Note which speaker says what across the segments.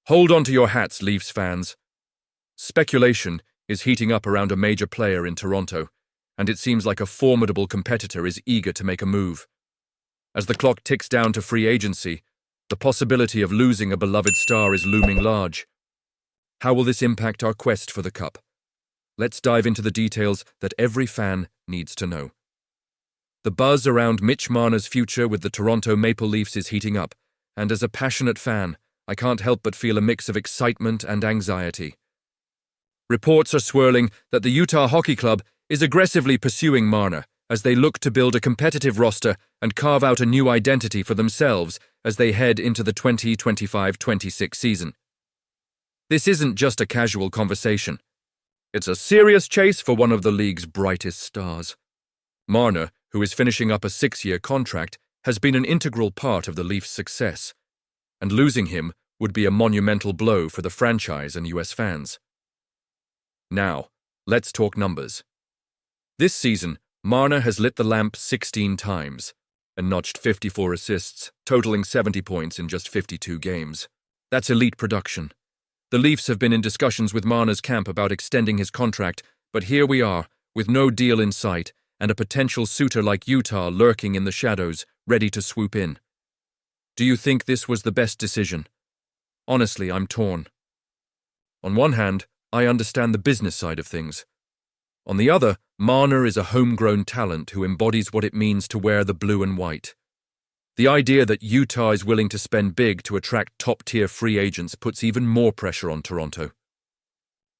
Speaker 1: Hold on to your hats, Leafs fans. Speculation is heating up around a major player in Toronto, and it seems like a formidable competitor is eager to make a move. As the clock ticks down to free agency, the possibility of losing a beloved star is looming large. How will this impact our quest for the Cup? Let's dive into the details that every fan needs to know. The buzz around Mitch Marner's future with the Toronto Maple Leafs is heating up, and as a passionate fan, I can't help but feel a mix of excitement and anxiety. Reports are swirling that the Utah Hockey Club is aggressively pursuing Marner as they look to build a competitive roster and carve out a new identity for themselves as they head into the 2025-26 season. This isn't just a casual conversation. It's a serious chase for one of the league's brightest stars. Marner, who is finishing up a 6-year contract, has been an integral part of the Leafs' success, and losing him would be a monumental blow for the franchise and US fans. Now, let's talk numbers. This season, Marner has lit the lamp 16 times and notched 54 assists, totaling 70 points in just 52 games. That's elite production. The Leafs have been in discussions with Marner's camp about extending his contract, but here we are, with no deal in sight and a potential suitor like Utah lurking in the shadows, ready to swoop in. Do you think this was the best decision? Honestly, I'm torn. On one hand, I understand the business side of things. On the other, Marner is a homegrown talent who embodies what it means to wear the blue and white. The idea that Utah is willing to spend big to attract top-tier free agents puts even more pressure on Toronto.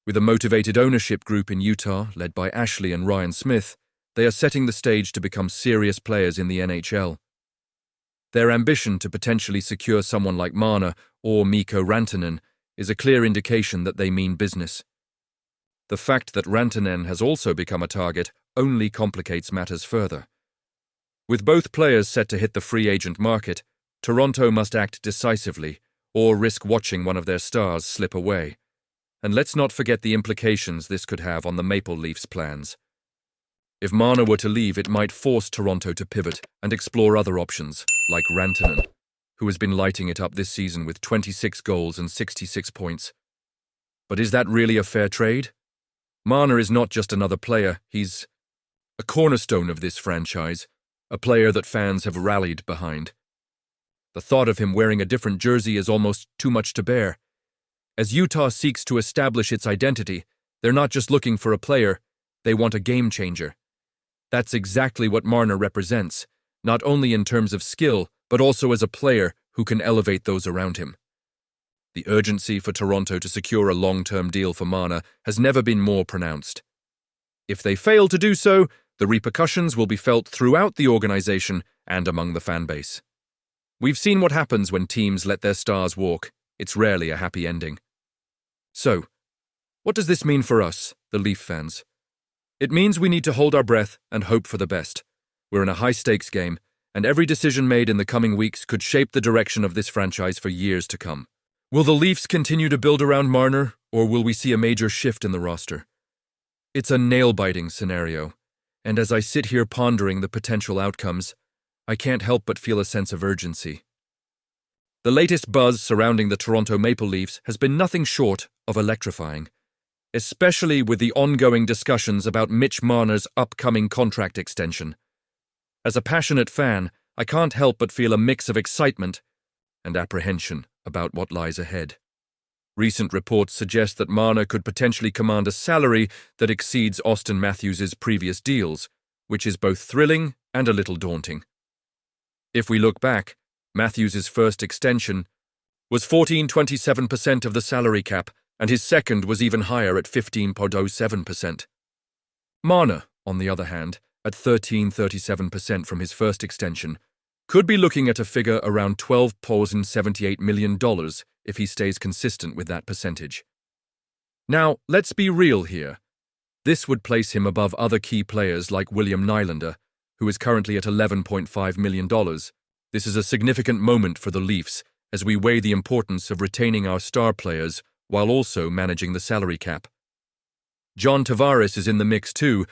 Speaker 1: With a motivated ownership group in Utah, led by Ashley and Ryan Smith, they are setting the stage to become serious players in the NHL. Their ambition to potentially secure someone like Marner or Mikko Rantanen is a clear indication that they mean business. The fact that Rantanen has also become a target only complicates matters further. With both players set to hit the free agent market, Toronto must act decisively or risk watching one of their stars slip away. And let's not forget the implications this could have on the Maple Leafs' plans. If Marner were to leave, it might force Toronto to pivot and explore other options, like Rantanen, who has been lighting it up this season with 26 goals and 66 points. But is that really a fair trade? Marner is not just another player, he's a cornerstone of this franchise, a player that fans have rallied behind. The thought of him wearing a different jersey is almost too much to bear. As Utah seeks to establish its identity, they're not just looking for a player, they want a game changer. That's exactly what Marner represents, not only in terms of skill, but also as a player who can elevate those around him. The urgency for Toronto to secure a long-term deal for Marner has never been more pronounced. If they fail to do so, the repercussions will be felt throughout the organization and among the fan base. We've seen what happens when teams let their stars walk. It's rarely a happy ending. So, what does this mean for us, the Leaf fans? It means we need to hold our breath and hope for the best. We're in a high-stakes game, and every decision made in the coming weeks could shape the direction of this franchise for years to come. Will the Leafs continue to build around Marner, or will we see a major shift in the roster? It's a nail-biting scenario, and as I sit here pondering the potential outcomes, I can't help but feel a sense of urgency. The latest buzz surrounding the Toronto Maple Leafs has been nothing short of electrifying, especially with the ongoing discussions about Mitch Marner's upcoming contract extension. As a passionate fan, I can't help but feel a mix of excitement and apprehension about what lies ahead. Recent reports suggest that Marner could potentially command a salary that exceeds Auston Matthews' previous deals, which is both thrilling and a little daunting. If we look back, Matthews' first extension was 14.27% of the salary cap, and his second was even higher at 15.07%. Marner, on the other hand, at 13.37% from his first extension, could be looking at a figure around $12.78 million if he stays consistent with that percentage. Now, let's be real here. This would place him above other key players like William Nylander, who is currently at $11.5 million. This is a significant moment for the Leafs as we weigh the importance of retaining our star players while also managing the salary cap. John Tavares is in the mix too,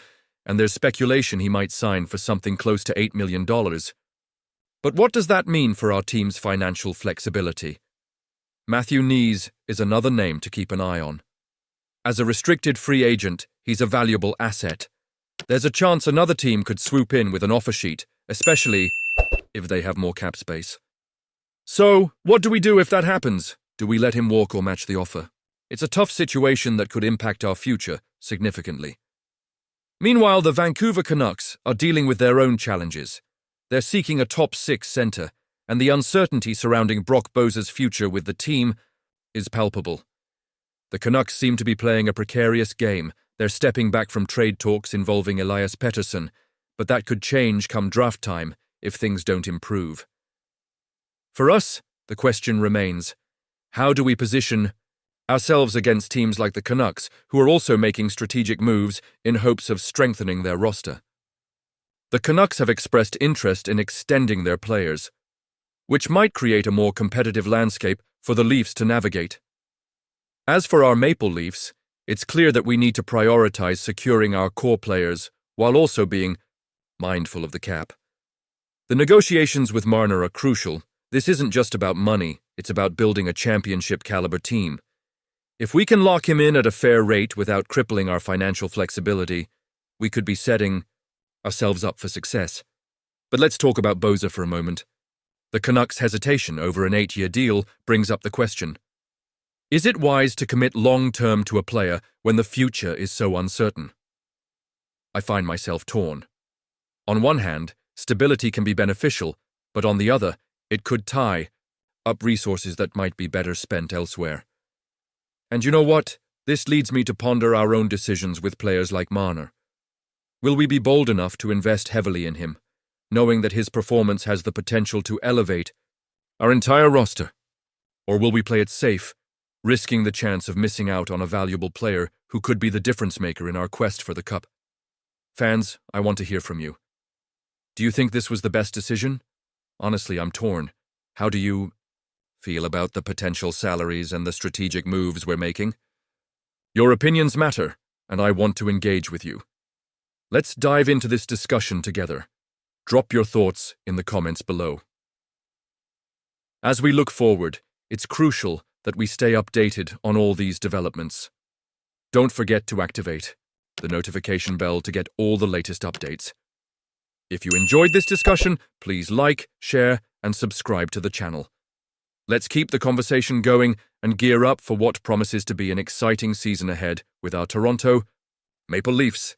Speaker 1: and there's speculation he might sign for something close to $8 million. But what does that mean for our team's financial flexibility? Matthew Knees is another name to keep an eye on. As a restricted free agent, he's a valuable asset. There's a chance another team could swoop in with an offer sheet, especially if they have more cap space. So, what do we do if that happens? Do we let him walk or match the offer? It's a tough situation that could impact our future significantly. Meanwhile, the Vancouver Canucks are dealing with their own challenges. They're seeking a top 6 center, and the uncertainty surrounding Brock Boeser's future with the team is palpable. The Canucks seem to be playing a precarious game. They're stepping back from trade talks involving Elias Pettersson, but that could change come draft time if things don't improve. For us, the question remains, how do we position ourselves against teams like the Canucks, who are also making strategic moves in hopes of strengthening their roster? The Canucks have expressed interest in extending their players, which might create a more competitive landscape for the Leafs to navigate. As for our Maple Leafs, it's clear that we need to prioritize securing our core players while also being mindful of the cap. The negotiations with Marner are crucial. This isn't just about money, it's about building a championship-caliber team. If we can lock him in at a fair rate without crippling our financial flexibility, we could be setting ourselves up for success. But let's talk about Boeser for a moment. The Canucks' hesitation over an 8-year deal brings up the question. Is it wise to commit long-term to a player when the future is so uncertain? I find myself torn. On one hand, stability can be beneficial, but on the other, it could tie up resources that might be better spent elsewhere. And you know what? This leads me to ponder our own decisions with players like Marner. Will we be bold enough to invest heavily in him, knowing that his performance has the potential to elevate our entire roster? Or will we play it safe, risking the chance of missing out on a valuable player who could be the difference-maker in our quest for the Cup? Fans, I want to hear from you. Do you think this was the best decision? Honestly, I'm torn. How do you feel about the potential salaries and the strategic moves we're making? Your opinions matter, and I want to engage with you. Let's dive into this discussion together. Drop your thoughts in the comments below. As we look forward, it's crucial that we stay updated on all these developments. Don't forget to activate the notification bell to get all the latest updates. If you enjoyed this discussion, please like, share, and subscribe to the channel. Let's keep the conversation going and gear up for what promises to be an exciting season ahead with our Toronto Maple Leafs.